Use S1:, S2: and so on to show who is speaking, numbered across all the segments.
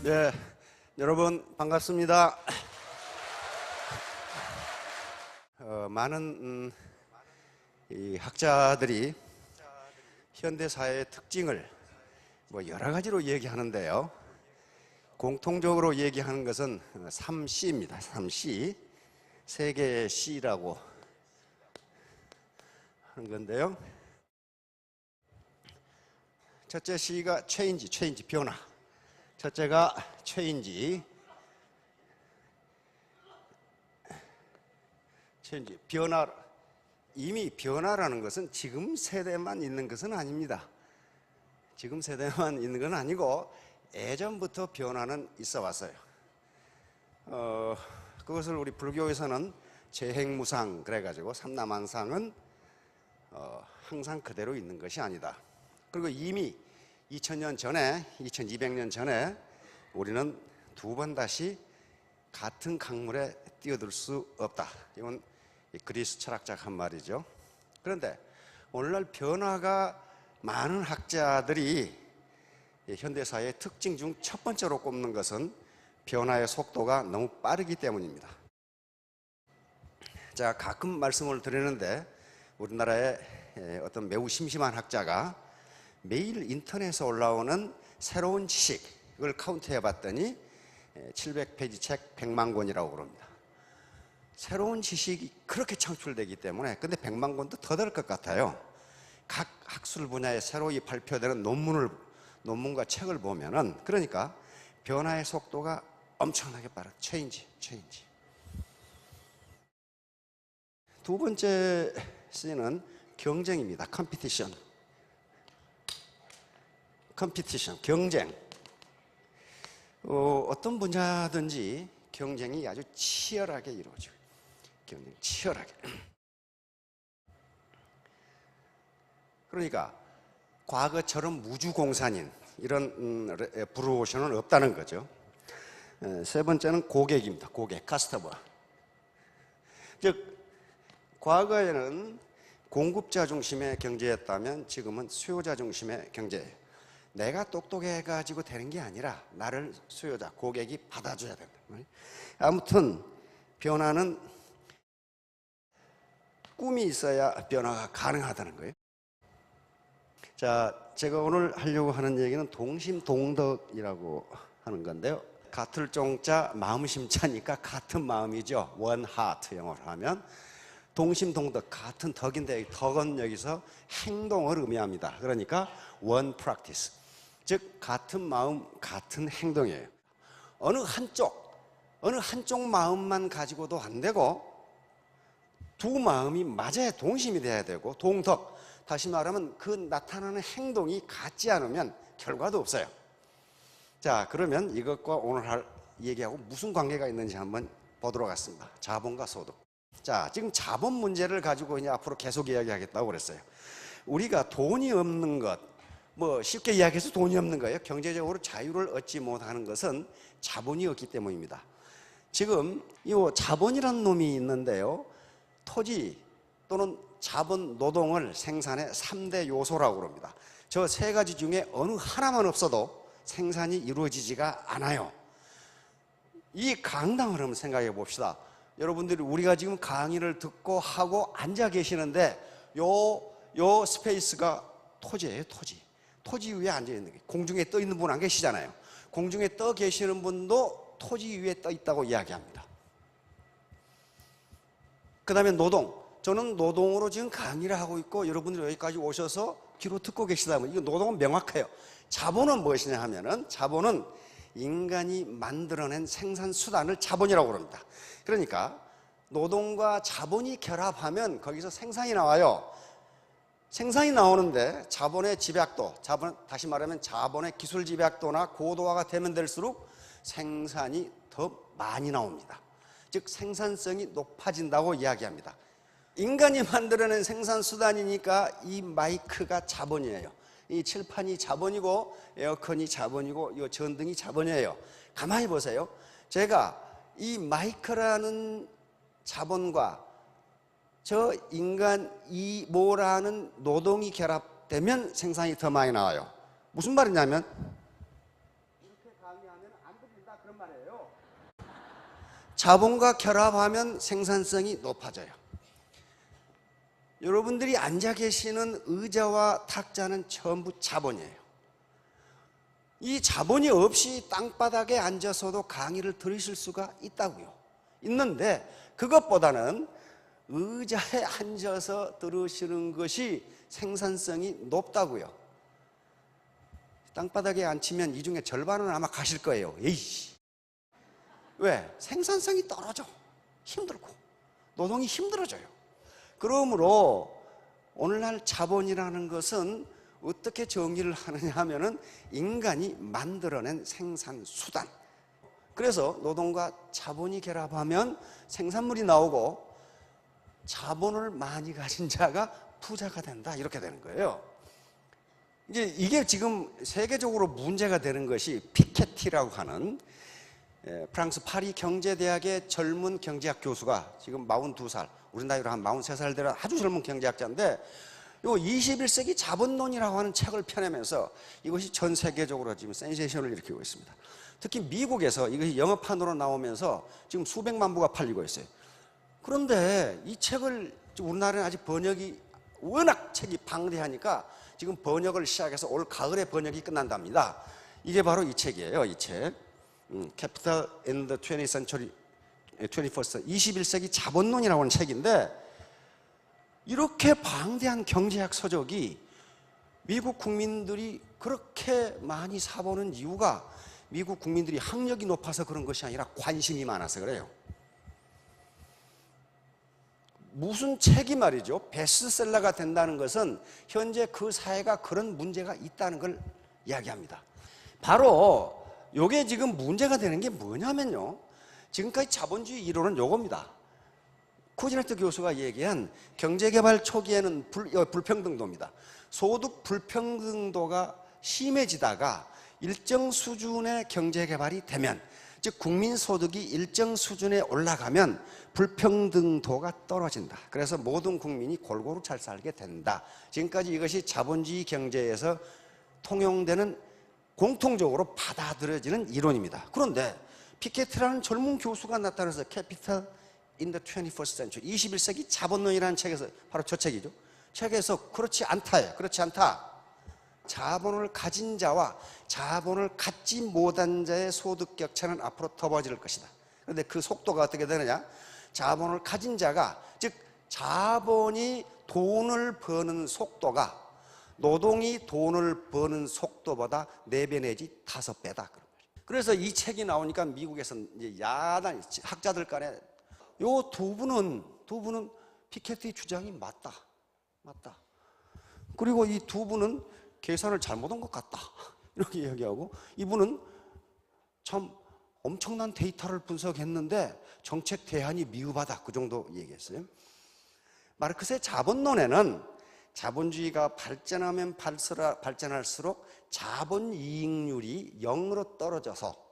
S1: 네, 여러분 반갑습니다. 많은 이 학자들이 현대 사회의 특징을 여러 가지로 얘기하는데요. 공통적으로 얘기하는 것은 3C입니다. 3C, 세 개의 C라고 하는 건데요. 첫째 C가 체인지, 변화. 첫째가 체인지, 변화. 이미 변화라는 것은 지금 세대만 있는 것은 아닙니다. 지금 세대만 있는 건 아니고 예전부터 변화는 있어 왔어요. 그것을 우리 불교에서는 재행무상 그래가지고 삼라만상은 항상 그대로 있는 것이 아니다. 그리고 이미 2000년 전에, 2200년 전에 우리는 두 번 다시 같은 강물에 뛰어들 수 없다. 이건 그리스 철학자가 한 말이죠. 그런데 오늘날 변화가 많은 학자들이 현대사회의 특징 중 첫 번째로 꼽는 것은 변화의 속도가 너무 빠르기 때문입니다. 자, 가끔 말씀을 드리는데 우리나라의 어떤 매우 심심한 학자가 매일 인터넷에 올라오는 새로운 지식을 카운트해 봤더니 700페이지 책 100만 권이라고 그럽니다. 새로운 지식이 그렇게 창출되기 때문에, 근데 100만 권도 더 될 것 같아요. 각 학술 분야에 새로이 발표되는 논문과 책을 보면은, 그러니까 변화의 속도가 엄청나게 빠르다. 체인지. 두 번째 C는 경쟁입니다. 컴피티션, 경쟁. 어떤 분야든지 경쟁이 아주 치열하게 이루어져요. 경쟁 치열하게. 그러니까 과거처럼 무주공산인 이런 브루오션은 없다는 거죠. 세 번째는 고객입니다. 고객, 커스터머. 즉 과거에는 공급자 중심의 경제였다면 지금은 수요자 중심의 경제예요. 내가 똑똑해가지고 되는 게 아니라 나를 수요자, 고객이 받아줘야 된다. 아무튼 변화는 꿈이 있어야 변화가 가능하다는 거예요. 자, 제가 오늘 하려고 하는 얘기는 동심동덕이라고 하는 건데요. 같을 종자 마음심자니까 같은 마음이죠. One heart 영어로 하면. 동심동덕, 같은 덕인데 덕은 여기서 행동을 의미합니다. 그러니까 one practice, 즉 같은 마음, 같은 행동이에요. 어느 한쪽 마음만 가지고도 안 되고 두 마음이 맞아야 동심이 돼야 되고, 동덕, 다시 말하면 그 나타나는 행동이 같지 않으면 결과도 없어요. 자, 그러면 이것과 오늘 할 얘기하고 무슨 관계가 있는지 한번 보도록 하겠습니다. 자본과 소득. 자, 지금 자본 문제를 가지고 이제 앞으로 계속 이야기하겠다고 그랬어요. 우리가 돈이 없는 것, 쉽게 이야기해서 돈이 없는 거예요. 경제적으로 자유를 얻지 못하는 것은 자본이 없기 때문입니다. 지금 이 자본이라는 놈이 있는데요. 토지 또는 자본, 노동을 생산의 3대 요소라고 그럽니다. 저 세 가지 중에 어느 하나만 없어도 생산이 이루어지지가 않아요. 이 강당을 한번 생각해 봅시다. 여러분들이 우리가 지금 강의를 듣고 하고 앉아 계시는데 요 스페이스가 토지예요. 토지 위에 앉아 있는 게, 공중에 떠 있는 분 안 계시잖아요. 공중에 떠 계시는 분도 토지 위에 떠 있다고 이야기합니다. 그 다음에 노동. 저는 노동으로 지금 강의를 하고 있고 여러분들이 여기까지 오셔서 귀로 듣고 계시다면 이거 노동은 명확해요. 자본은 무엇이냐 하면은, 자본은 인간이 만들어낸 생산수단을 자본이라고 그럽니다. 그러니까 노동과 자본이 결합하면 거기서 생산이 나와요. 생산이 나오는데 자본의 집약도, 다시 말하면 자본의 기술 집약도나 고도화가 되면 될수록 생산이 더 많이 나옵니다. 즉 생산성이 높아진다고 이야기합니다. 인간이 만들어낸 생산수단이니까 이 마이크가 자본이에요. 이 칠판이 자본이고 에어컨이 자본이고 이 전등이 자본이에요. 가만히 보세요. 제가 이 마이크라는 자본과 저 인간 이모라는 노동이 결합되면 생산이 더 많이 나와요. 무슨 말이냐면 이렇게 강의하면 안 자본과 결합하면 생산성이 높아져요. 여러분들이 앉아 계시는 의자와 탁자는 전부 자본이에요. 이 자본이 없이 땅바닥에 앉아서도 강의를 들으실 수가 있다고요. 있는데 그것보다는 의자에 앉아서 들으시는 것이 생산성이 높다고요. 땅바닥에 앉히면 이 중에 절반은 아마 가실 거예요. 에이씨. 왜? 생산성이 떨어져. 힘들고 노동이 힘들어져요. 그러므로 오늘날 자본이라는 것은 어떻게 정의를 하느냐 하면은 인간이 만들어낸 생산수단. 그래서 노동과 자본이 결합하면 생산물이 나오고 자본을 많이 가진 자가 부자가 된다, 이렇게 되는 거예요. 이제 이게 지금 세계적으로 문제가 되는 것이 피케티라고 하는 프랑스 파리 경제대학의 젊은 경제학 교수가 지금 42살, 우리 나이로 한 43살 되는 아주 젊은 경제학자인데, 요 21세기 자본론이라고 하는 책을 펴내면서 이것이 전 세계적으로 지금 센세이션을 일으키고 있습니다. 특히 미국에서 이것이 영어판으로 나오면서 지금 수백만 부가 팔리고 있어요. 그런데 이 책을 우리나라는 아직 번역이 워낙 책이 방대하니까 지금 번역을 시작해서 올 가을에 번역이 끝난답니다. 이게 바로 이 책이에요. 이 책, Capital in the 20th Century, 21st, 21세기 자본론이라고 하는 책인데, 이렇게 방대한 경제학 서적이 미국 국민들이 그렇게 많이 사보는 이유가 미국 국민들이 학력이 높아서 그런 것이 아니라 관심이 많아서 그래요. 무슨 책이 말이죠, 베스트셀러가 된다는 것은 현재 그 사회가 그런 문제가 있다는 걸 이야기합니다. 바로 이게 지금 문제가 되는 게 뭐냐면요, 지금까지 자본주의 이론은 요겁니다. 쿠지네트 교수가 얘기한 경제개발 초기에는 불평등도입니다. 소득 불평등도가 심해지다가 일정 수준의 경제개발이 되면, 즉 국민소득이 일정 수준에 올라가면 불평등도가 떨어진다. 그래서 모든 국민이 골고루 잘 살게 된다. 지금까지 이것이 자본주의 경제에서 통용되는, 공통적으로 받아들여지는 이론입니다. 그런데 피케티라는 젊은 교수가 나타나서 Capital in the 21st Century, 21세기 자본론이라는 책에서, 바로 저 책이죠, 책에서 그렇지 않다예요. 그렇지 않다. 자본을 가진 자와 자본을 갖지 못한 자의 소득 격차는 앞으로 더 벌어질 것이다. 그런데 그 속도가 어떻게 되느냐, 자본을 가진 자가, 즉 자본이 돈을 버는 속도가 노동이 돈을 버는 속도보다 4배 내지 5배다. 그래서 이 책이 나오니까 미국에서는 이제 야단, 학자들 간에 요 두 분은 피케티 주장이 맞다. 그리고 이 두 분은 계산을 잘못한 것 같다, 이렇게 이야기하고, 이분은 참 엄청난 데이터를 분석했는데 정책 대안이 미흡하다, 그 정도 얘기했어요. 마르크스의 자본론에는 자본주의가 발전하면 발전할수록 자본 이익률이 0으로 떨어져서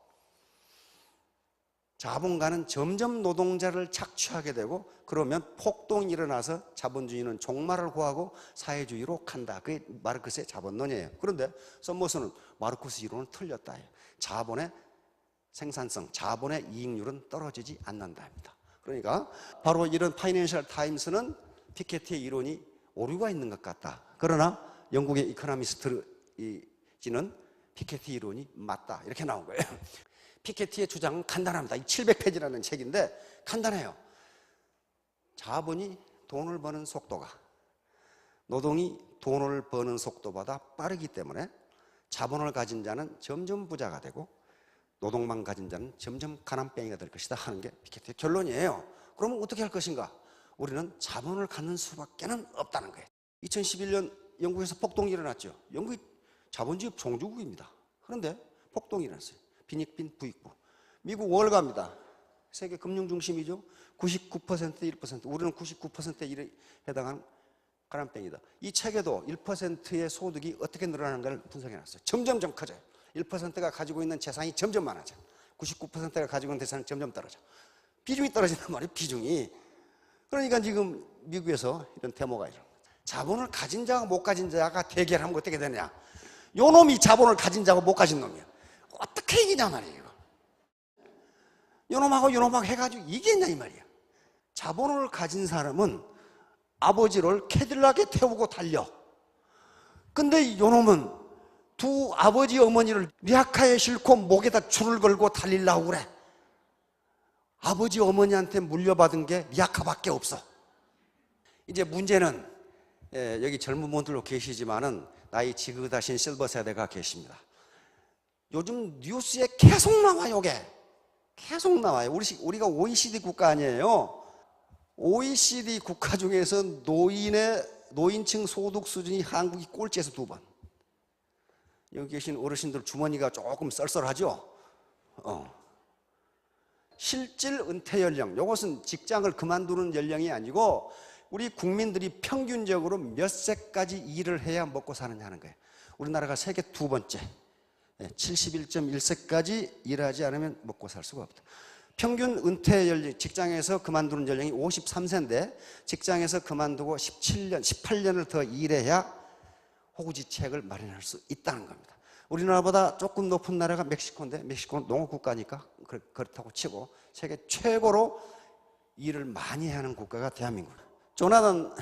S1: 자본가는 점점 노동자를 착취하게 되고, 그러면 폭동이 일어나서 자본주의는 종말을 구하고 사회주의로 간다. 그게 마르크스의 자본론이에요. 그런데 썸머스는 마르크스 이론은 틀렸다. 자본의 생산성, 자본의 이익률은 떨어지지 않는다입니다. 그러니까 바로 이런 파이낸셜 타임스는 피케티의 이론이 오류가 있는 것 같다. 그러나 영국의 이코노미스트는 피케티 이론이 맞다, 이렇게 나온 거예요. 피케티의 주장은 간단합니다. 이 700페이지라는 책인데 간단해요. 자본이 돈을 버는 속도가 노동이 돈을 버는 속도보다 빠르기 때문에 자본을 가진 자는 점점 부자가 되고 노동만 가진 자는 점점 가난뱅이가 될 것이다 하는 게 피케티의 결론이에요. 그러면 어떻게 할 것인가? 우리는 자본을 갖는 수밖에는 없다는 거예요. 2011년 영국에서 폭동이 일어났죠. 영국이 자본주의 종주국입니다. 그런데 폭동이 일어났어요. 빈익빈 부익부. 미국 월가입니다. 세계 금융 중심이죠. 99% 1%. 우리는 99%에 해당하는 가난뱅이다. 이 책에도 1%의 소득이 어떻게 늘어나는가를 분석해놨어요. 점점점 커져요. 1%가 가지고 있는 재산이 점점 많아져. 99%가 가지고 있는 재산이 점점 떨어져. 비중이 떨어진단 말이에요. 비중이. 그러니까 지금 미국에서 이런 데모가 일어납니다. 자본을 가진 자와 못 가진 자가 대결하면 어떻게 되냐. 요 놈이 자본을 가진 자고 못 가진 놈이야. 어떻게 이기냐 말이에요. 요놈하고 요놈하고 해가지고 이겼냐 이 말이야. 자본을 가진 사람은 아버지를 캐딜락에 태우고 달려. 근데 요놈은 두 아버지 어머니를 리아카에 싣고 목에다 줄을 걸고 달리려고 그래. 아버지 어머니한테 물려받은 게 리아카밖에 없어. 이제 문제는 여기 젊은 분들도 계시지만은 나이 지긋하신 실버 세대가 계십니다. 요즘 뉴스에 계속 나와요. 이게 계속 나와요. 우리가 OECD 국가 아니에요. OECD 국가 중에서 노인층 소득 수준이 한국이 꼴찌에서 2번. 여기 계신 어르신들 주머니가 조금 썰썰하죠? 실질 은퇴 연령, 이것은 직장을 그만두는 연령이 아니고 우리 국민들이 평균적으로 몇 세까지 일을 해야 먹고 사느냐 는 거예요. 우리나라가 세계 2번째, 71.1세까지 일하지 않으면 먹고 살 수가 없다. 평균 은퇴 연령, 직장에서 그만두는 연령이 53세인데 직장에서 그만두고 18년을 더 일해야 호구지책을 마련할 수 있다는 겁니다. 우리나라보다 조금 높은 나라가 멕시코인데, 멕시코는 농업국가니까 그렇다고 치고 세계 최고로 일을 많이 하는 국가가 대한민국입니다. 조나단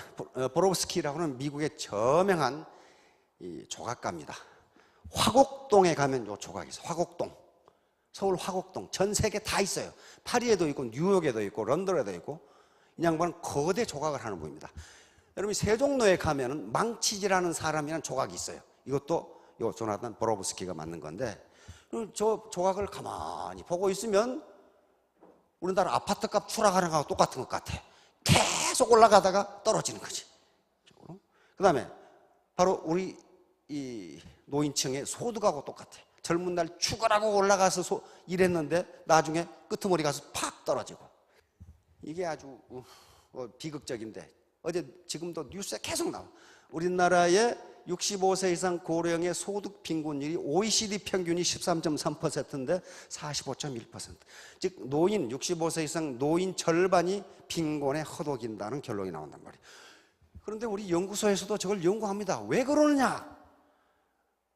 S1: 보로브스키라고는 미국의 저명한 조각가입니다. 화곡동에 가면 요 조각이 있어요. 화곡동, 서울 화곡동, 전 세계 다 있어요. 파리에도 있고 뉴욕에도 있고 런던에도 있고. 이 양반은 거대 조각을 하는 분입니다. 여러분이 세종로에 가면은 망치질하는 사람이라는 조각이 있어요. 이것도 요 조나단 보로브스키가 만든 건데, 저 조각을 가만히 보고 있으면 우리나라 아파트값 추락하는 거하고 똑같은 것 같아. 계속 올라가다가 떨어지는 거지. 그 다음에 바로 우리 이 노인층의 소득하고 똑같아. 젊은 날 죽어라고 올라가서 일했는데 나중에 끄트머리 가서 팍 떨어지고. 이게 아주 비극적인데, 어제 지금도 뉴스에 계속 나와. 우리나라의 65세 이상 고령의 소득 빈곤율이 OECD 평균이 13.3%인데 45.1%. 즉 노인 65세 이상 노인 절반이 빈곤에 허덕인다는 결론이 나온단 말이에요. 그런데 우리 연구소에서도 저걸 연구합니다. 왜 그러느냐?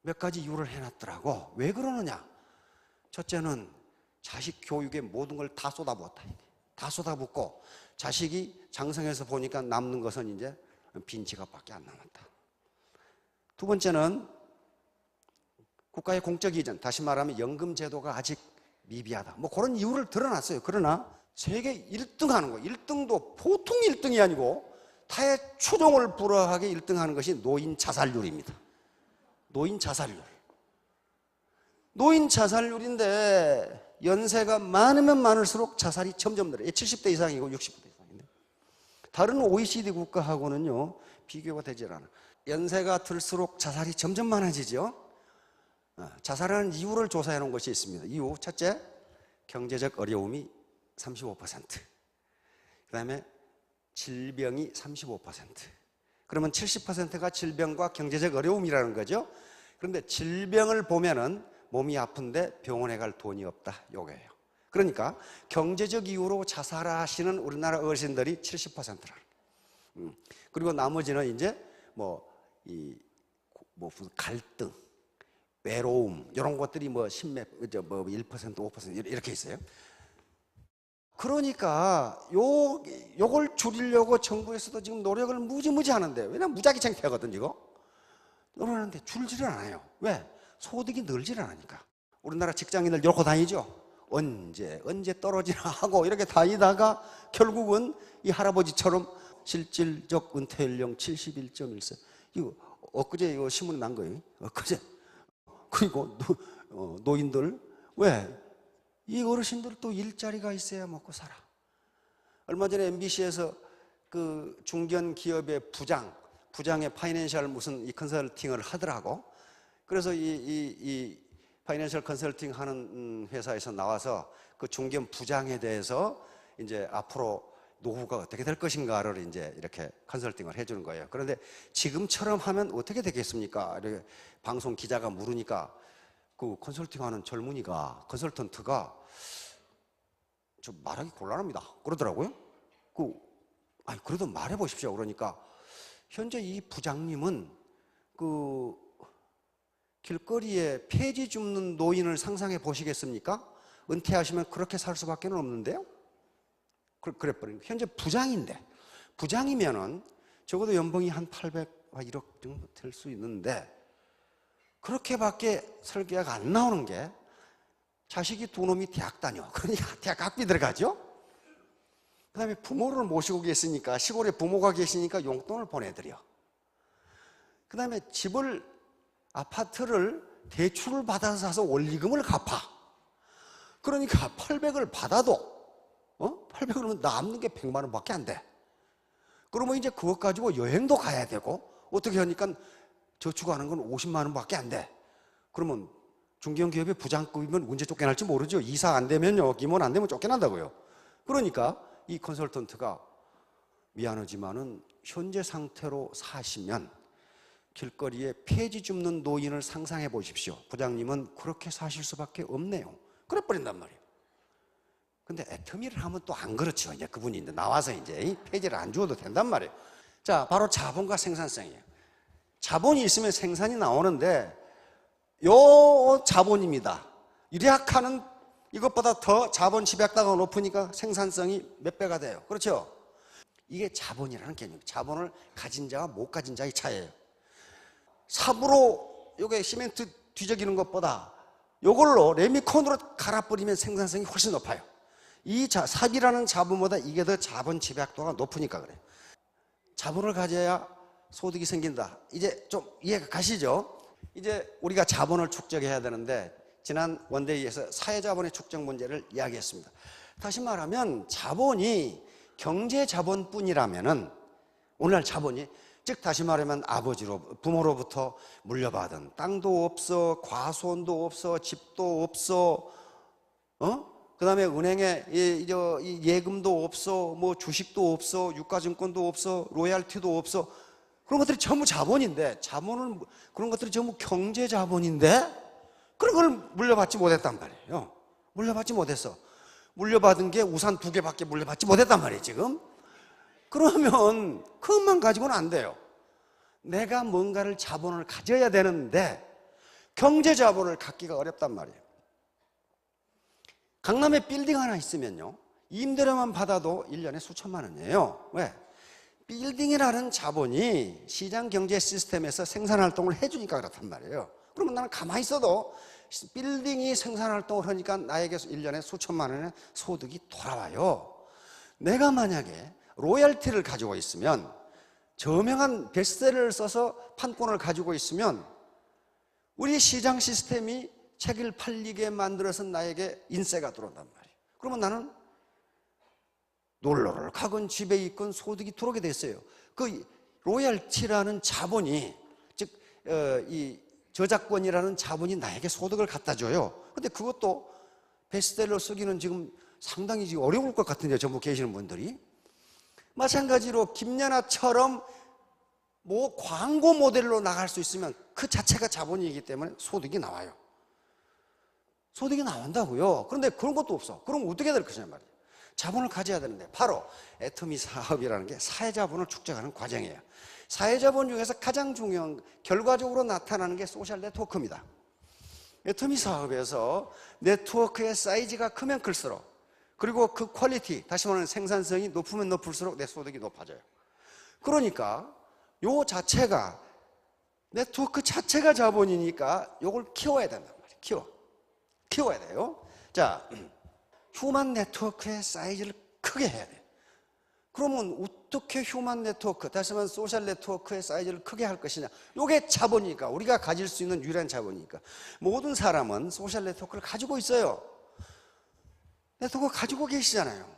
S1: 몇 가지 이유를 해놨더라고. 왜 그러느냐? 첫째는 자식 교육에 모든 걸 다 쏟아부었다. 다 쏟아붓고 자식이 장성해서 보니까 남는 것은 이제 빈 지갑밖에 안 남았다. 두 번째는 국가의 공적 이전, 다시 말하면 연금 제도가 아직 미비하다. 뭐 그런 이유를 드러났어요. 그러나 세계 1등 하는 거, 1등도 보통 1등이 아니고 타의 추종을 불허하게 1등 하는 것이 노인 자살률입니다. 노인 자살률. 노인 자살률인데 연세가 많으면 많을수록 자살이 점점 늘어요. 70대 이상이고 60대 이상인데. 다른 OECD 국가하고는요, 비교가 되질 않아요. 연세가 들수록 자살이 점점 많아지죠. 자살하는 이유를 조사해 놓은 것이 있습니다. 이유 첫째, 경제적 어려움이 35%, 그 다음에 질병이 35%. 그러면 70%가 질병과 경제적 어려움이라는 거죠. 그런데 질병을 보면은 몸이 아픈데 병원에 갈 돈이 없다, 요거예요. 그러니까 경제적 이유로 자살하시는 우리나라 어르신들이 70%라는. 그리고 나머지는 이제 무슨 갈등, 외로움 이런 것들이 뭐 1%, 5% 이렇게 있어요. 그러니까 요걸 줄이려고 정부에서도 지금 노력을 무지무지 하는데, 왜냐면 무작위 창피하거든 이거. 노력하는데 줄지를 않아요. 왜? 소득이 늘지를 않으니까. 우리나라 직장인들 이러고 다니죠. 언제 떨어지나 하고 이렇게 다니다가 결국은 이 할아버지처럼 실질적 은퇴 연령 71.1세. 이거 엊그제 이거 신문에 난 거예요. 엊그제. 그리고 노인들, 왜? 이 어르신들 또 일자리가 있어야 먹고 살아. 얼마 전에 MBC에서 그 중견 기업의 부장의 파이낸셜 무슨 이 컨설팅을 하더라고. 그래서 이 파이낸셜 컨설팅 하는 회사에서 나와서 그 중견 부장에 대해서 이제 앞으로 노후가 어떻게 될 것인가를 이제 이렇게 컨설팅을 해주는 거예요. 그런데 지금처럼 하면 어떻게 되겠습니까? 이렇게 방송 기자가 물으니까 그 컨설팅하는 젊은이가, 컨설턴트가 저 말하기 곤란합니다 그러더라고요. 그래도 말해 보십시오. 그러니까 현재 이 부장님은 그 길거리에 폐지 줍는 노인을 상상해 보시겠습니까? 은퇴하시면 그렇게 살 수밖에 없는데요. 그래버린 현재 부장인데, 부장이면은 적어도 연봉이 한 800, 1억 정도 될 수 있는데 그렇게밖에 설계가 안 나오는 게 자식이 두 놈이 대학 다녀. 그러니까 대학 학비 들어가죠. 그 다음에 부모를 모시고 계시니까, 시골에 부모가 계시니까 용돈을 보내드려. 그 다음에 집을, 아파트를 대출을 받아서 사서 원리금을 갚아. 그러니까 800을 받아도 800을 남는 게 100만 원밖에 안 돼. 그러면 이제 그것 가지고 여행도 가야 되고, 어떻게 하니까 저축하는 건 50만 원밖에 안 돼. 그러면 중견기업의 부장급이면 언제 쫓겨날지 모르죠. 이사 안 되면요, 임원 안 되면 쫓겨난다고요. 그러니까 이 컨설턴트가 미안하지만은 현재 상태로 사시면 길거리에 폐지 줍는 노인을 상상해 보십시오. 부장님은 그렇게 사실 수밖에 없네요. 그래 버린단 말이에요. 근데 애터미를 하면 또 안 그렇죠. 이제 그분이 이제 나와서 이제 폐지를 안 주어도 된단 말이에요. 자, 바로 자본과 생산성이에요. 자본이 있으면 생산이 나오는데, 요 자본입니다. 유리학하는 이것보다 더 자본 집약도가 높으니까 생산성이 몇 배가 돼요. 그렇죠? 이게 자본이라는 개념이에요. 자본을 가진 자와 못 가진 자의 차이예요. 삽으로 요게 시멘트 뒤적이는 것보다 요걸로 레미콘으로 갈아버리면 생산성이 훨씬 높아요. 이 삽이라는 자본보다 이게 더 자본 집약도가 높으니까 그래요. 자본을 가져야 소득이 생긴다. 이제 좀 이해가 가시죠? 이제 우리가 자본을 축적해야 되는데, 지난 원데이에서 사회자본의 축적 문제를 이야기했습니다. 다시 말하면 자본이 경제자본뿐이라면은, 오늘날 자본이, 즉 다시 말하면 아버지로, 부모로부터 물려받은 땅도 없어, 과수원도 없어, 집도 없어, 그 다음에 은행에 예금도 없어, 뭐 주식도 없어, 유가증권도 없어, 로얄티도 없어. 그런 것들이 전부 자본인데, 자본은, 그런 것들이 전부 경제자본인데, 그런 걸 물려받지 못했단 말이에요. 물려받지 못했어. 물려받은 게 우산 2개밖에 물려받지 못했단 말이에요, 지금. 그러면 그것만 가지고는 안 돼요. 내가 뭔가를 자본을 가져야 되는데 경제자본을 갖기가 어렵단 말이에요. 강남에 빌딩 하나 있으면요, 임대료만 받아도 1년에 수천만 원이에요. 왜? 빌딩이라는 자본이 시장 경제 시스템에서 생산활동을 해주니까 그렇단 말이에요. 그러면 나는 가만히 있어도 빌딩이 생산활동을 하니까 나에게 1년에 수천만 원의 소득이 돌아와요. 내가 만약에 로열티를 가지고 있으면, 저명한 베스트셀러를 써서 판권을 가지고 있으면, 우리 시장 시스템이 책을 팔리게 만들어서 나에게 인세가 들어온단 말이에요. 그러면 나는 놀러를 가건 집에 있건 소득이 들어오게 됐어요. 그 로열티라는 자본이, 즉 이 저작권이라는 자본이 나에게 소득을 갖다 줘요. 근데 그것도 베스트셀러 쓰기는 지금 상당히 지금 어려울 것 같은데요, 전부 계시는 분들이. 마찬가지로 김연아처럼 뭐 광고 모델로 나갈 수 있으면 그 자체가 자본이기 때문에 소득이 나와요. 소득이 나온다고요. 그런데 그런 것도 없어. 그럼 어떻게 될 것이냐 말이에요. 자본을 가져야 되는데, 바로 애터미 사업이라는 게 사회자본을 축적하는 과정이에요. 사회자본 중에서 가장 중요한, 결과적으로 나타나는 게 소셜 네트워크입니다. 애터미 사업에서 네트워크의 사이즈가 크면 클수록, 그리고 그 퀄리티, 다시 말하면 생산성이 높으면 높을수록 내 소득이 높아져요. 그러니까 요 자체가, 네트워크 자체가 자본이니까 요걸 키워야 된단 말이에요. 키워야 돼요. 자, 휴먼 네트워크의 사이즈를 크게 해야 돼요. 그러면 어떻게 휴먼 네트워크, 다시 말하면 소셜 네트워크의 사이즈를 크게 할 것이냐. 요게 자본이니까, 우리가 가질 수 있는 유일한 자본이니까. 모든 사람은 소셜 네트워크를 가지고 있어요. 네트워크 가지고 계시잖아요.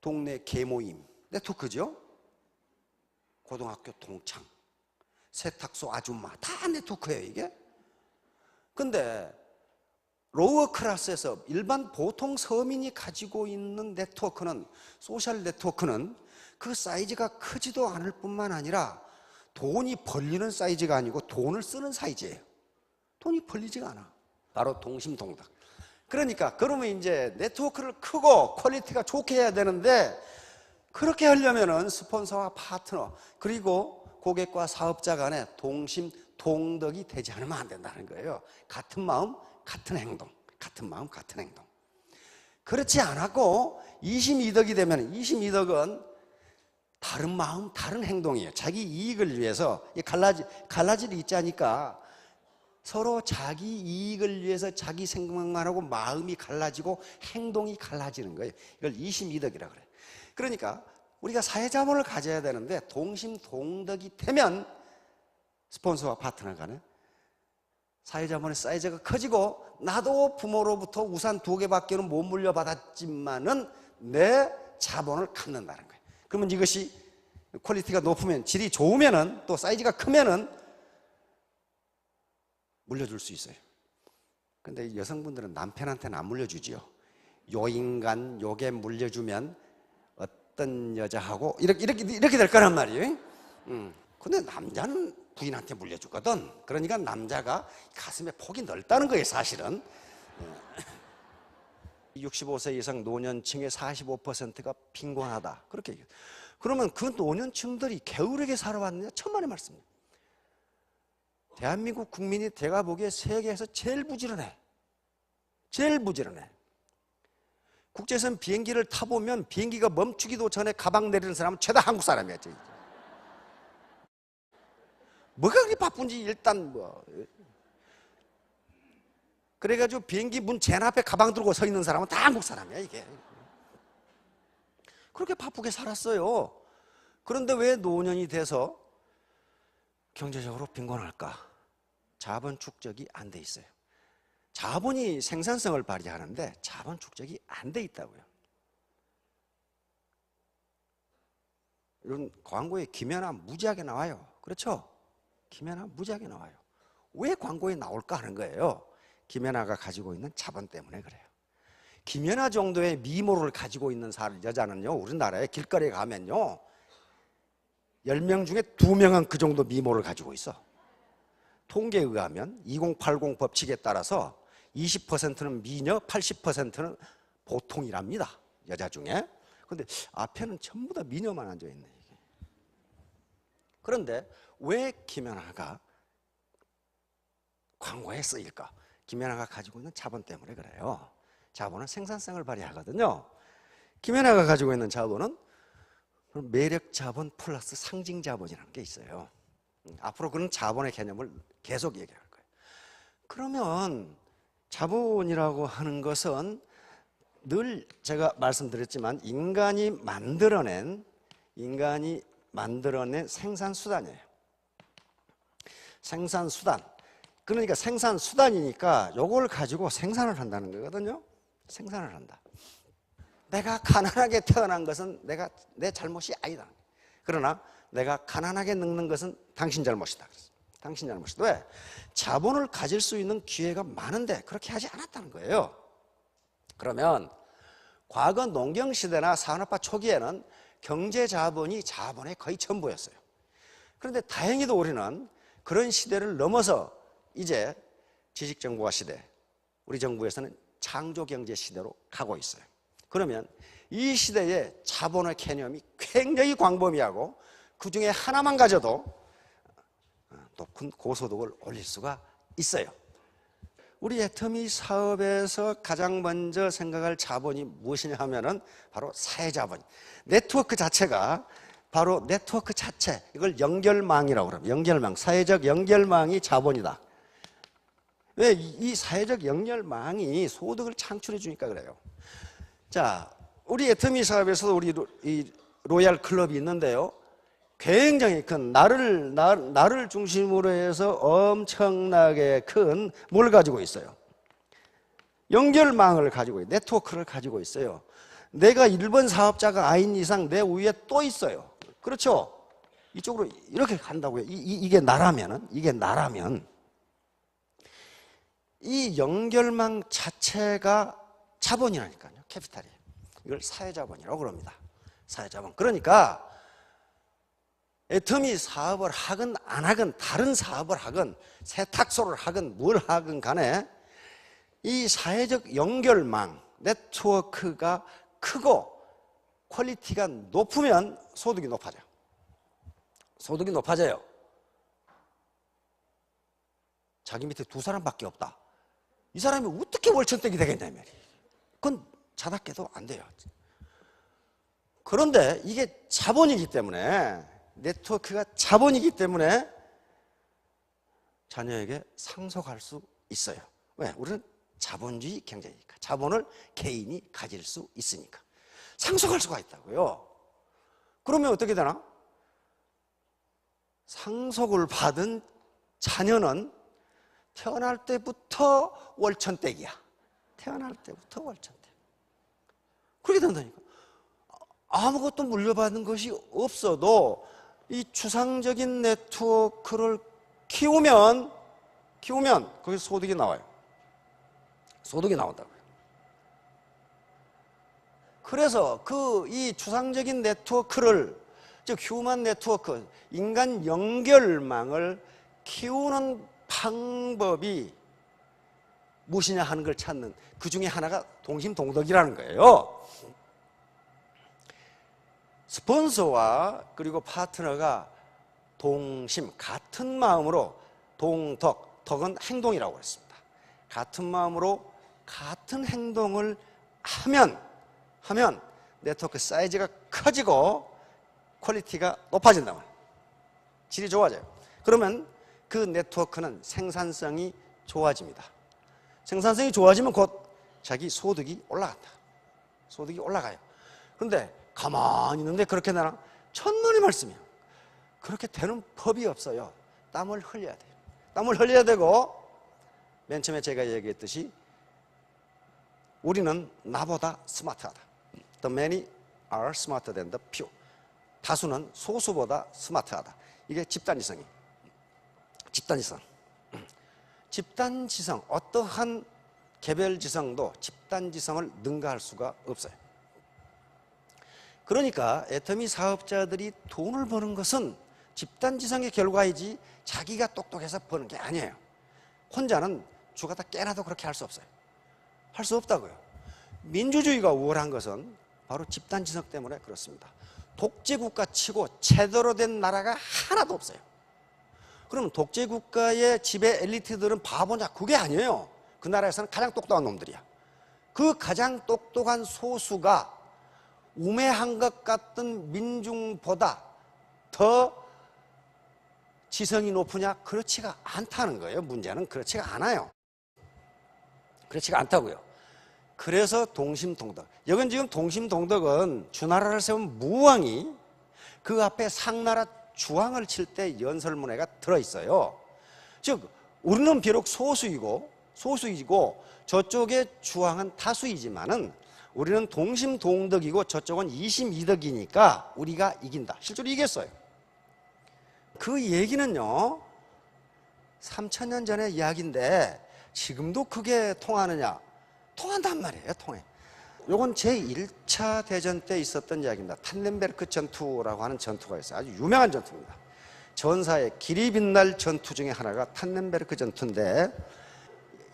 S1: 동네 계모임 네트워크죠. 고등학교 동창, 세탁소 아줌마, 다 네트워크예요, 이게. 근데 로어 클래스에서 일반 보통 서민이 가지고 있는 네트워크는, 소셜 네트워크는 그 사이즈가 크지도 않을 뿐만 아니라 돈이 벌리는 사이즈가 아니고 돈을 쓰는 사이즈예요. 돈이 벌리지가 않아. 바로 동심동덕. 그러니까 그러면 이제 네트워크를 크고 퀄리티가 좋게 해야 되는데, 그렇게 하려면은 스폰서와 파트너, 그리고 고객과 사업자 간에 동심 동덕이 되지 않으면 안 된다는 거예요. 같은 마음, 같은 행동, 같은 마음, 같은 행동. 그렇지 않았고 22덕이 되면 22덕은 다른 마음, 다른 행동이에요. 자기 이익을 위해서 갈라질 있지 않으니까 서로 자기 이익을 위해서 자기 생각만 하고 마음이 갈라지고 행동이 갈라지는 거예요. 이걸 22덕이라고 그래요. 그러니까 우리가 사회자본을 가져야 되는데 동심동덕이 되면 스폰서와 파트너 간에 사회자본의 사이즈가 커지고 나도 부모로부터 우산 2개밖에는 못 물려받았지만은 내 자본을 갖는다는 거예요. 그러면 이것이 퀄리티가 높으면, 질이 좋으면은, 또 사이즈가 크면은 물려줄 수 있어요. 근데 여성분들은 남편한테는 안 물려주지요. 요 인간 요게 물려주면 어떤 여자하고 이렇게 될 거란 말이에요. 근데 남자는 부인한테 물려주거든. 그러니까 남자가 가슴에 폭이 넓다는 거예요, 사실은. 65세 이상 노년층의 45%가 빈곤하다. 그렇게 얘기해요. 그러면 그 노년층들이 게으르게 살아왔느냐? 천만의 말씀입니다. 대한민국 국민이 제가 보기에 세계에서 제일 부지런해. 제일 부지런해. 국제선 비행기를 타보면 비행기가 멈추기도 전에 가방 내리는 사람은 죄다 한국 사람이야. 뭐가 그렇게 바쁜지 일단 그래가지고 비행기 문 젠 앞에 가방 들고 서 있는 사람은 다 한국 사람이야, 이게. 그렇게 바쁘게 살았어요. 그런데 왜 노년이 돼서 경제적으로 빈곤할까? 자본 축적이 안 돼 있어요. 자본이 생산성을 발휘하는데 자본 축적이 안 돼 있다고요. 이런 광고에 김연아 무지하게 나와요. 그렇죠? 김연아 무지하게 나와요. 왜 광고에 나올까 하는 거예요. 김연아가 가지고 있는 자본 때문에 그래요. 김연아 정도의 미모를 가지고 있는 여자는요, 우리나라에 길거리에 가면요 10명 중에 2명은 그 정도 미모를 가지고 있어. 통계에 의하면 2080 법칙에 따라서 20%는 미녀, 80%는 보통이랍니다, 여자 중에. 근데 앞에는 전부 다 미녀만 앉아있네, 이게. 그런데 왜 김연아가 광고에 쓰일까? 김연아가 가지고 있는 자본 때문에 그래요. 자본은 생산성을 발휘하거든요. 김연아가 가지고 있는 자본은 매력 자본 플러스 상징 자본이라는 게 있어요. 앞으로 그런 자본의 개념을 계속 얘기할 거예요. 그러면 자본이라고 하는 것은 늘 제가 말씀드렸지만 인간이 만들어낸 생산수단이에요. 생산수단. 그러니까 생산수단이니까 요걸 가지고 생산을 한다는 거거든요. 생산을 한다. 내가 가난하게 태어난 것은 내 잘못이 아니다. 그러나 내가 가난하게 늙는 것은 당신 잘못이다. 당신 잘못이다. 왜? 자본을 가질 수 있는 기회가 많은데 그렇게 하지 않았다는 거예요. 그러면 과거 농경시대나 산업화 초기에는 경제자본이 자본의 거의 전부였어요. 그런데 다행히도 우리는 그런 시대를 넘어서 이제 지식정보화 시대, 우리 정부에서는 창조경제 시대로 가고 있어요. 그러면 이 시대에 자본의 개념이 굉장히 광범위하고 그 중에 하나만 가져도 높은 고소득을 올릴 수가 있어요. 우리 애터미 사업에서 가장 먼저 생각할 자본이 무엇이냐 하면은 바로 사회자본. 네트워크 자체가 바로 네트워크 자체, 이걸 연결망이라고 그럽니다. 연결망, 사회적 연결망이 자본이다. 왜? 이 사회적 연결망이 소득을 창출해 주니까 그래요. 자, 우리 애터미 사업에서도 우리 이 로얄 클럽이 있는데요. 굉장히 큰 나를 중심으로 해서 엄청나게 큰 뭘 가지고 있어요? 연결망을 가지고 있어요. 네트워크를 가지고 있어요. 내가 1번 사업자가 아닌 이상 내 위에 또 있어요. 그렇죠? 이쪽으로 이렇게 간다고요. 이게 나라면 이 연결망 자체가 자본이라니까요. 캐피탈이에요. 이걸 사회자본이라고 그럽니다. 사회자본. 그러니까 애터미 사업을 하건 안 하건, 다른 사업을 하건, 세탁소를 하건 뭘 하건 간에 이 사회적 연결망, 네트워크가 크고 퀄리티가 높으면 소득이 높아져요. 소득이 높아져요. 자기 밑에 2사람밖에 없다. 이 사람이 어떻게 월천댁이 되겠냐 말이에요. 그건 자답게도 안 돼요. 그런데 이게 자본이기 때문에, 네트워크가 자본이기 때문에 자녀에게 상속할 수 있어요. 왜? 우리는 자본주의 경제니까. 자본을 개인이 가질 수 있으니까 상속할 수가 있다고요. 그러면 어떻게 되나? 상속을 받은 자녀는 태어날 때부터 월천댁이야. 태어날 때부터 월천댁. 그렇게 된다니까. 아무것도 물려받은 것이 없어도 이 추상적인 네트워크를 키우면 거기서 소득이 나와요. 소득이 나온다고요. 그래서 이 추상적인 네트워크를, 즉 휴먼 네트워크, 인간 연결망을 키우는 방법이 무엇이냐 하는 걸 찾는 그 중에 하나가 동심동덕이라는 거예요. 스폰서와 그리고 파트너가 동심, 같은 마음으로, 동덕, 덕은 행동이라고 했습니다. 같은 마음으로 같은 행동을 하면 네트워크 사이즈가 커지고 퀄리티가 높아진다면, 질이 좋아져요. 그러면 그 네트워크는 생산성이 좋아집니다. 생산성이 좋아지면 곧 자기 소득이 올라간다. 소득이 올라가요. 그런데 가만히 있는데 그렇게 되나? 천만의 말씀이에요. 그렇게 되는 법이 없어요. 땀을 흘려야 돼요. 땀을 흘려야 되고, 맨 처음에 제가 얘기했듯이 우리는 나보다 스마트하다. The many are smarter than the few. 다수는 소수보다 스마트하다. 이게 집단지성이에요. 집단지성. 집단지성, 어떠한 개별지성도 집단지성을 능가할 수가 없어요. 그러니까 애터미 사업자들이 돈을 버는 것은 집단지성의 결과이지 자기가 똑똑해서 버는 게 아니에요. 혼자는 죽었다 깨나도 그렇게 할 수 없어요. 할 수 없다고요. 민주주의가 우월한 것은 바로 집단지성 때문에 그렇습니다. 독재국가 치고 제대로 된 나라가 하나도 없어요. 그러면 독재국가의 지배 엘리트들은 바보냐? 그게 아니에요. 그 나라에서는 가장 똑똑한 놈들이야. 그 가장 똑똑한 소수가 우매한 것 같은 민중보다 더 지성이 높으냐? 그렇지가 않다는 거예요. 문제는 그렇지가 않아요. 그렇지가 않다고요. 그래서 동심동덕. 여긴 지금 동심동덕은 주나라를 세운 무왕이 그 앞에 상나라 주왕을 칠 때 연설문회가 들어있어요. 즉 우리는 비록 소수이고 저쪽의 주왕은 다수이지만은 우리는 동심동덕이고 저쪽은 이심이덕이니까 우리가 이긴다. 실제로 이겼어요. 그 얘기는요 3000년 전의 이야기인데 지금도 그게 통하느냐? 통한단 말이에요. 통해. 요건 제1차 대전 때 있었던 이야기입니다. 탄넨베르크 전투라고 하는 전투가 있어요. 아주 유명한 전투입니다. 전사의 길이 빛날 전투 중에 하나가 탄넨베르크 전투인데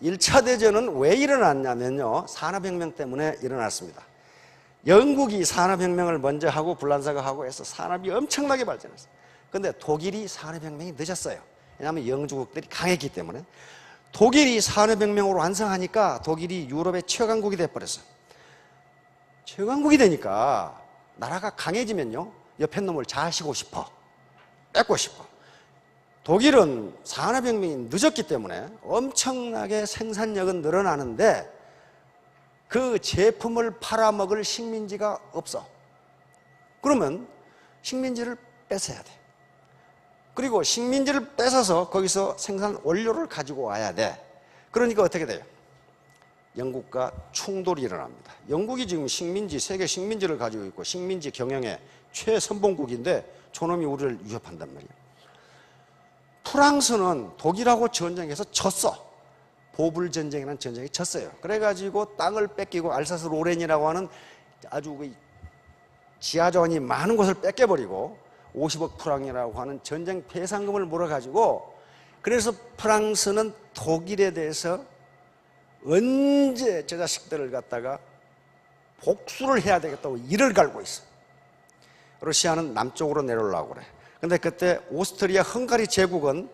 S1: 1차 대전은 왜 일어났냐면요 산업혁명 때문에 일어났습니다. 영국이 산업혁명을 먼저 하고 불란사가 하고 해서 산업이 엄청나게 발전했어요. 그런데 독일이 산업혁명이 늦었어요. 왜냐하면 영주국들이 강했기 때문에. 독일이 산업혁명으로 완성하니까 독일이 유럽의 최강국이 돼버렸어요. 최강국이 되니까 나라가 강해지면요 옆에 놈을 자시고 싶어, 뺏고 싶어. 독일은 산업혁명이 늦었기 때문에 엄청나게 생산력은 늘어나는데 그 제품을 팔아먹을 식민지가 없어. 그러면 식민지를 뺏어야 돼. 그리고 식민지를 뺏어서 거기서 생산 원료를 가지고 와야 돼. 그러니까 어떻게 돼요? 영국과 충돌이 일어납니다. 영국이 지금 식민지, 세계 식민지를 가지고 있고 식민지 경영의 최선봉국인데 저놈이 우리를 위협한단 말이에요. 프랑스는 독일하고 전쟁에서 졌어. 보불전쟁이라는 전쟁에 졌어요. 그래가지고 땅을 뺏기고 알사스 로렌이라고 하는 아주 그 지하자원이 많은 곳을 뺏겨버리고 50억 프랑이라고 하는 전쟁 배상금을 몰아가지고 그래서 프랑스는 독일에 대해서 언제 저 자식들을 갖다가 복수를 해야 되겠다고 이를 갈고 있어. 러시아는 남쪽으로 내려오려고 그래. 근데 그때 오스트리아 헝가리 제국은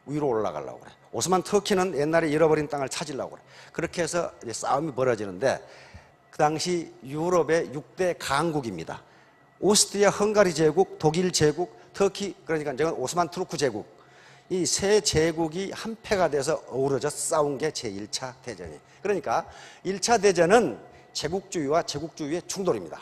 S1: 위로 올라가려고 그래. 오스만 터키는 옛날에 잃어버린 땅을 찾으려고 그래. 그렇게 해서 이제 싸움이 벌어지는데 그 당시 유럽의 6대 강국입니다. 오스트리아 헝가리 제국, 독일 제국, 터키, 그러니까 이제 오스만 투르크 제국, 이 세 제국이 한패가 돼서 어우러져 싸운 게 제1차 대전이에요. 그러니까 1차 대전은 제국주의와 제국주의의 충돌입니다.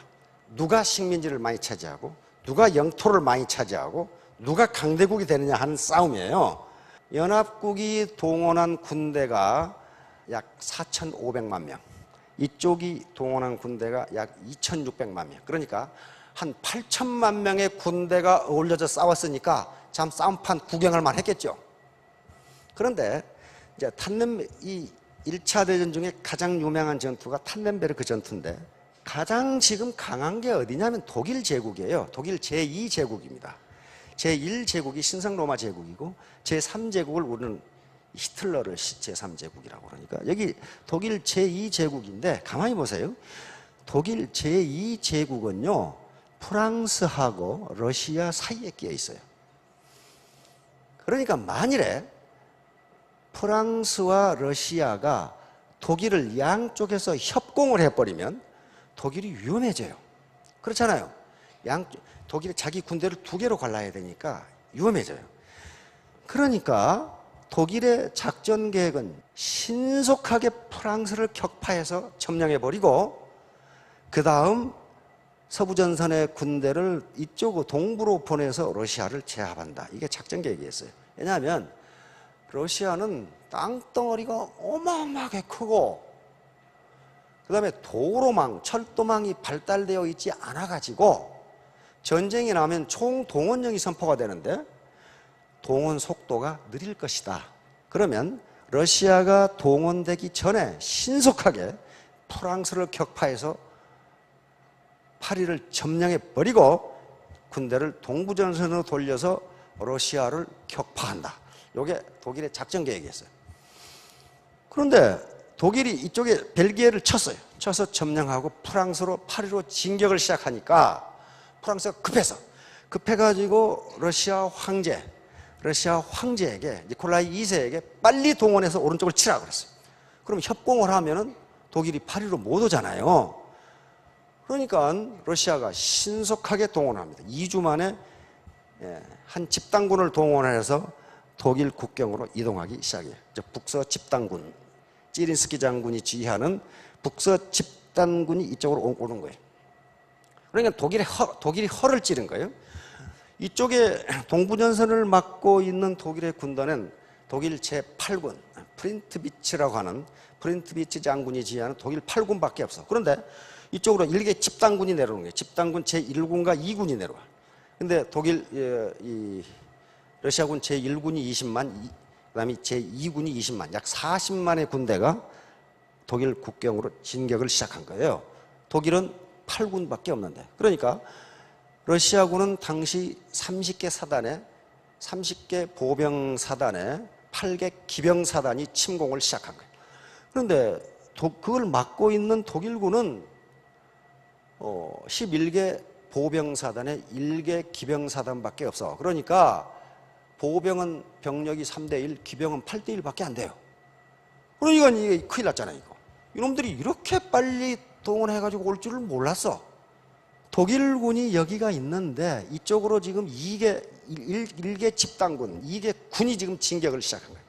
S1: 누가 식민지를 많이 차지하고 누가 영토를 많이 차지하고 누가 강대국이 되느냐 하는 싸움이에요. 연합국이 동원한 군대가 약 4,500만 명, 이쪽이 동원한 군대가 약 2,600만 명, 그러니까 한 8천만 명의 군대가 어울려져 싸웠으니까 참 싸움판 구경할 만 했겠죠. 그런데 이제 이 1차 대전 중에 가장 유명한 전투가 탄넨베르크 전투인데, 가장 지금 강한 게 어디냐면 독일 제국이에요. 독일 제2제국입니다. 제1제국이 신성로마 제국이고 제3제국을 우리는 히틀러를 제3제국이라고 그러니까 여기 독일 제2제국인데, 가만히 보세요. 독일 제2제국은요 프랑스하고 러시아 사이에 끼어 있어요. 그러니까 만일에 프랑스와 러시아가 독일을 양쪽에서 협공을 해버리면 독일이 위험해져요. 그렇잖아요. 독일이 자기 군대를 2개로 갈라야 되니까 위험해져요. 그러니까 독일의 작전 계획은 신속하게 프랑스를 격파해서 점령해버리고 그 다음 서부전선의 군대를 이쪽 동부로 보내서 러시아를 제압한다. 이게 작전 계획이었어요. 왜냐하면 러시아는 땅덩어리가 어마어마하게 크고 그 다음에 도로망, 철도망이 발달되어 있지 않아가지고 전쟁이 나면 총동원령이 선포가 되는데 동원 속도가 느릴 것이다. 그러면 러시아가 동원되기 전에 신속하게 프랑스를 격파해서 파리를 점령해버리고 군대를 동부전선으로 돌려서 러시아를 격파한다. 이게 독일의 작전 계획이었어요. 그런데 독일이 이쪽에 벨기에를 쳤어요. 쳐서 점령하고 프랑스로 파리로 진격을 시작하니까 프랑스가 급해가지고 러시아 황제에게, 니콜라이 2세에게 빨리 동원해서 오른쪽을 치라고 그랬어요. 그럼 협공을 하면은 독일이 파리로 못 오잖아요. 그러니까 러시아가 신속하게 동원합니다. 2주 만에 한 집단군을 동원해서 독일 국경으로 이동하기 시작해요. 북서 집단군, 찌린스키 장군이 지휘하는 북서 집단군이 이쪽으로 오는 거예요. 그러니까 독일이 허를 찌른 거예요. 이쪽에 동부전선을 막고 있는 독일의 군단은 독일 제8군 프린트비츠라고 하는 프린트비츠 장군이 지휘하는 독일 8군밖에 없어. 그런데 이쪽으로 일개 집단군이 내려오는 거예요. 집단군 제1군과 2군이 내려와. 근데 독일 러시아군 제1군이 20만, 그 다음에 제2군이 20만, 약 40만의 군대가 독일 국경으로 진격을 시작한 거예요. 독일은 8군밖에 없는데. 그러니까 러시아군은 당시 30개 사단에 30개 보병 사단에 8개 기병 사단이 침공을 시작한 거예요. 그런데 그걸 막고 있는 독일군은 11개 보병 사단에 1개 기병 사단밖에 없어. 그러니까 보병은 병력이 3대1, 기병은 8대1밖에 안 돼요. 그러니까 이게 큰일 났잖아요, 이거. 이놈들이 이렇게 빨리 동원해가지고 올 줄을 몰랐어. 독일군이 여기가 있는데 이쪽으로 지금 1개 집단군, 2개 군이 지금 진격을 시작한 거예요.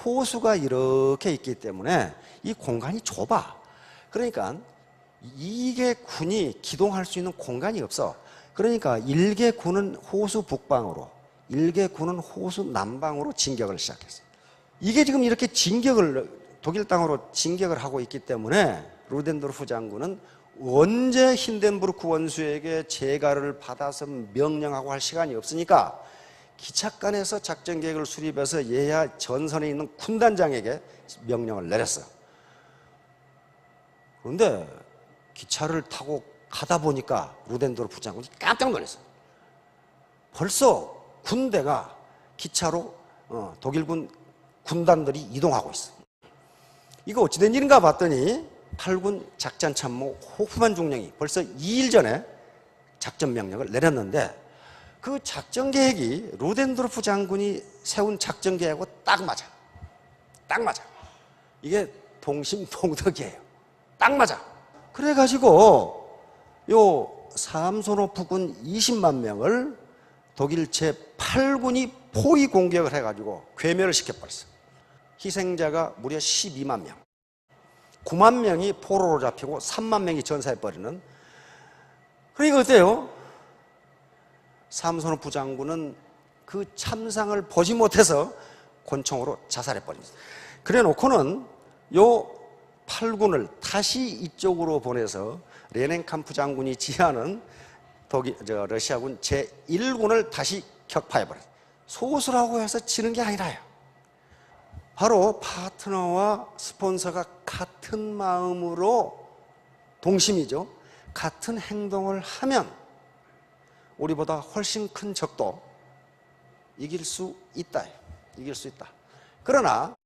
S1: 호수가 이렇게 있기 때문에 이 공간이 좁아. 그러니까 2개 군이 기동할 수 있는 공간이 없어. 그러니까 1개 군은 호수 북방으로, 1개 군은 호수 남방으로 진격을 시작했어요. 이게 지금 이렇게 독일 땅으로 진격을 하고 있기 때문에 루덴도르프 장군은 언제 힌덴부르크 원수에게 재가를 받아서 명령하고 할 시간이 없으니까 기착관에서 작전 계획을 수립해서 예하 전선에 있는 군단장에게 명령을 내렸어요. 그런데 기차를 타고 가다 보니까 루덴도르프 장군이 깜짝 놀랐어요. 벌써 군대가 기차로 독일군 군단들이 이동하고 있어. 이거 어찌된 일인가 봤더니 8군 작전참모 호프만 중령이 벌써 2일 전에 작전 명령을 내렸는데 그 작전 계획이 루덴도르프 장군이 세운 작전 계획하고 딱 맞아. 딱 맞아. 이게 동심동덕이에요. 딱 맞아. 그래가지고 요 삼소노프군 20만 명을 독일 제8군이 포위 공격을 해가지고 괴멸을 시켜버렸어. 희생자가 무려 12만 명. 9만 명이 포로로 잡히고 3만 명이 전사해버리는. 그러니까 어때요? 삼소노프 장군은 그 참상을 보지 못해서 권총으로 자살해버립니다. 그래 놓고는 요 8군을 다시 이쪽으로 보내서 레넨캄프 장군이 지휘하는 러시아군 제1군을 다시 격파해버려요. 소수라고 해서 지는 게 아니라요. 바로 파트너와 스폰서가 같은 마음으로 동심이죠. 같은 행동을 하면 우리보다 훨씬 큰 적도 이길 수 있다. 이길 수 있다. 그러나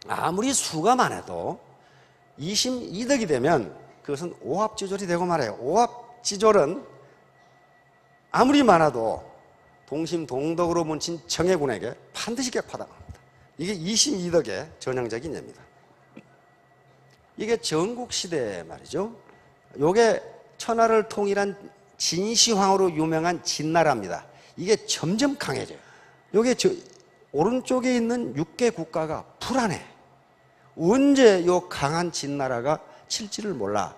S1: 아무리 수가 많아도 22덕이 되면 그것은 오합지졸이 되고 말아요. 오합지졸은 아무리 많아도 동심동덕으로 뭉친 정예군에게 반드시 격파당합니다. 이게 22덕의 전형적인 예입니다. 이게 전국시대 말이죠. 요게 천하를 통일한 진시황으로 유명한 진나라입니다. 이게 점점 강해져요. 요게 오른쪽에 있는 6개 국가가 불안해. 언제 요 강한 진나라가 칠지를 몰라.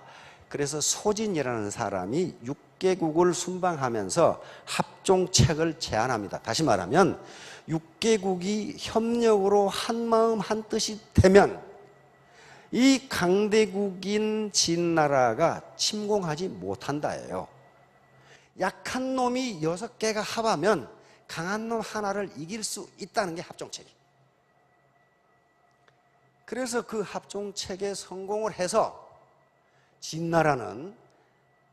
S1: 그래서 소진이라는 사람이 6개국을 순방하면서 합종책을 제안합니다. 다시 말하면 6개국이 협력으로 한마음 한뜻이 되면 이 강대국인 진나라가 침공하지 못한다예요. 약한 놈이 6개가 합하면 강한 놈 하나를 이길 수 있다는 게 합종책이. 그래서 그 합종책에 성공을 해서 진나라는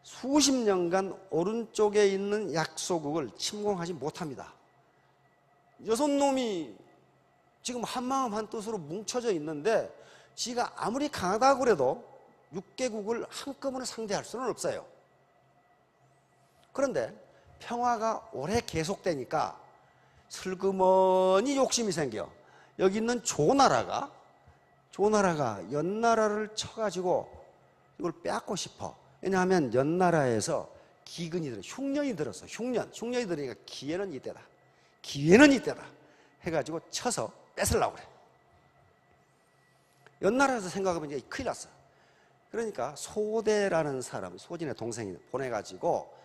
S1: 수십 년간 오른쪽에 있는 약소국을 침공하지 못합니다. 6놈이 지금 한마음 한뜻으로 뭉쳐져 있는데 지가 아무리 강하다고 그래도 6개국을 한꺼번에 상대할 수는 없어요. 그런데 평화가 오래 계속되니까 슬그머니 욕심이 생겨. 여기 있는 조나라가 연나라를 쳐가지고 이걸 빼앗고 싶어. 왜냐하면 연나라에서 기근이 들어, 흉년이 들었어. 흉년이 들으니까 기회는 이때다 해가지고 쳐서 뺏으려고 그래. 연나라에서 생각하면 이제 큰일 났어. 그러니까 소대라는 사람, 소진의 동생이 보내가지고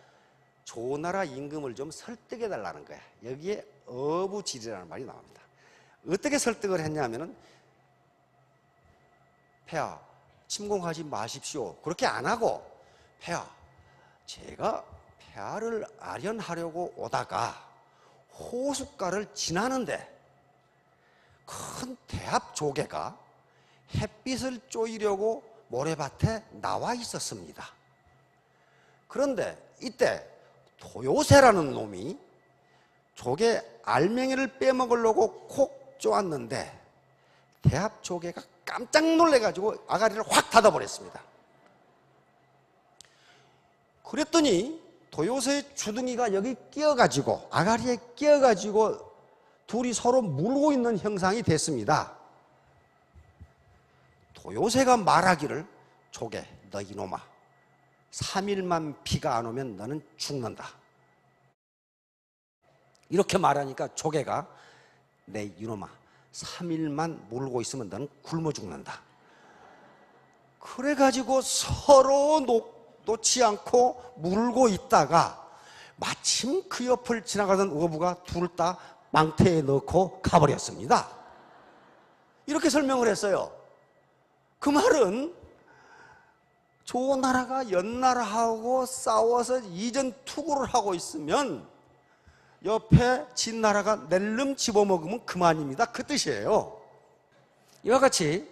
S1: 조나라 임금을 좀 설득해달라는 거야. 여기에 어부지리라는 말이 나옵니다. 어떻게 설득을 했냐면은 폐하, 침공하지 마십시오. 그렇게 안 하고, 폐하, 제가 폐하를 아련하려고 오다가 호숫가를 지나는데 큰 대합 조개가 햇빛을 쬐이려고 모래밭에 나와 있었습니다. 그런데 이때 도요새라는 놈이 조개 알맹이를 빼먹으려고 콕 쪼았는데 대합 조개가 깜짝 놀래가지고 아가리를 확 닫아버렸습니다. 그랬더니 도요새의 주둥이가 여기 끼어가지고 아가리에 끼어가지고 둘이 서로 물고 있는 형상이 됐습니다. 도요새가 말하기를 조개 너 이놈아 3일만 비가 안 오면 너는 죽는다. 이렇게 말하니까 조개가 내 이놈아 3일만 물고 있으면 너는 굶어 죽는다. 그래가지고 서로 놓지 않고 물고 있다가 마침 그 옆을 지나가던 어부가 둘 다 망태에 넣고 가버렸습니다. 이렇게 설명을 했어요. 그 말은 조나라가 연나라하고 싸워서 이전 투구를 하고 있으면 옆에 진나라가 낼름 집어먹으면 그만입니다. 그 뜻이에요. 이와 같이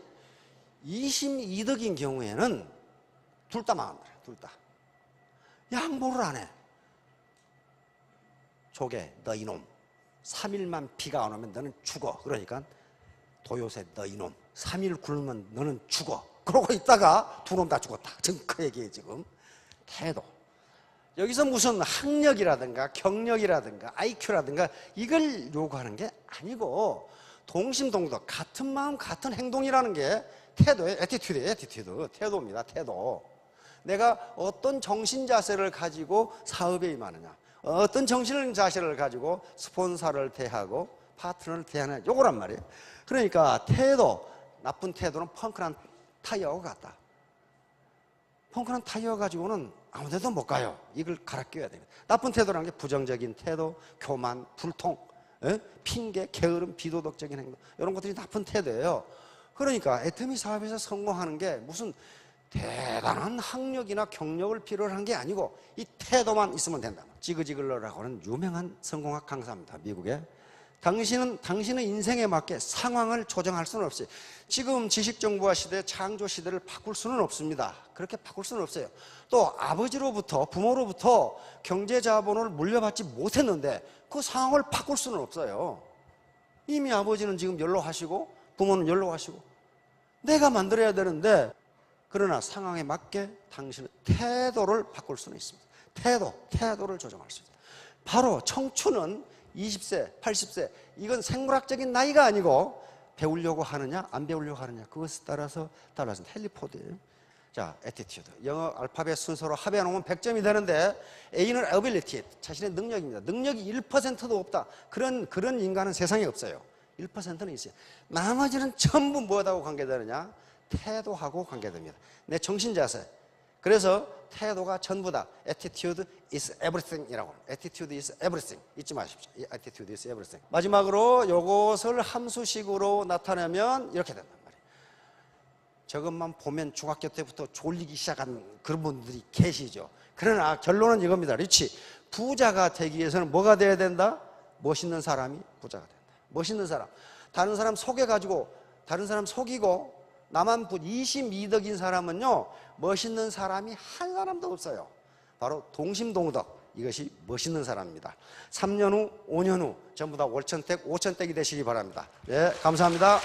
S1: 22덕인 경우에는 둘 다 망합니다. 둘 다. 양보를 안 해. 조개 너 이놈 3일만 비가 안 오면 너는 죽어. 그러니까 도요새 너 이놈 3일 굶으면 너는 죽어. 그러고 있다가 두 놈 다 죽었다. 지금 그 얘기예요. 지금 태도. 여기서 무슨 학력이라든가 경력이라든가 IQ라든가 이걸 요구하는 게 아니고 동심동덕, 같은 마음 같은 행동이라는 게 태도예요. 애티튜드, 태도입니다. 태도. 내가 어떤 정신 자세를 가지고 사업에 임하느냐, 어떤 정신 자세를 가지고 스폰서를 대하고 파트너를 대하느냐, 요거란 말이에요. 그러니까 태도, 나쁜 태도는 펑크난 타이어와 같다. 펑크난 타이어 가지고는 아무 데도 못 가요. 이걸 갈아 껴야 됩니다. 나쁜 태도라는 게 부정적인 태도, 교만, 불통, 핑계, 게으름, 비도덕적인 행동, 이런 것들이 나쁜 태도예요. 그러니까 애터미 사업에서 성공하는 게 무슨 대단한 학력이나 경력을 필요로 한 게 아니고 이 태도만 있으면 된다. 지그지글러라고 하는 유명한 성공학 강사입니다. 미국에. 당신은 인생에 맞게 상황을 조정할 수는 없어요. 지금 지식정보화 시대, 창조 시대를 바꿀 수는 없습니다. 그렇게 바꿀 수는 없어요. 또 아버지로부터, 부모로부터 경제자본을 물려받지 못했는데 그 상황을 바꿀 수는 없어요. 이미 아버지는 지금 연로하시고 부모는 연로하시고 내가 만들어야 되는데, 그러나 상황에 맞게 당신의 태도를 바꿀 수는 있습니다. 태도를 조정할 수 있습니다. 바로 청춘은 20세, 80세, 이건 생물학적인 나이가 아니고 배우려고 하느냐 안 배우려고 하느냐, 그것에 따라서 달라진 헬리포드예요. 자, 애티튜드, 영어 알파벳 순서로 합해 놓으면 100점이 되는데 A는 ability, 자신의 능력입니다. 능력이 1%도 없다, 그런 인간은 세상에 없어요. 1%는 있어요. 나머지는 전부 뭐하고 관계되느냐, 태도하고 관계됩니다. 내 정신자세. 그래서 태도가 전부다. Attitude is everything 이라고 합니다. Attitude is everything. 잊지 마십시오. Attitude is everything. 마지막으로 이것을 함수식으로 나타내면 이렇게 된단 말이에요. 저것만 보면 중학교 때부터 졸리기 시작한 그런 분들이 계시죠. 그러나 결론은 이겁니다. 리치, 부자가 되기 위해서는 뭐가 돼야 된다? 멋있는 사람이 부자가 된다. 멋있는 사람. 다른 사람 속여가지고, 다른 사람 속이고 나만 22덕인 사람은요, 멋있는 사람이 한 사람도 없어요. 바로 동심동덕, 이것이 멋있는 사람입니다. 3년 후, 5년 후 전부 다 월천택, 오천택이 되시기 바랍니다. 네, 감사합니다.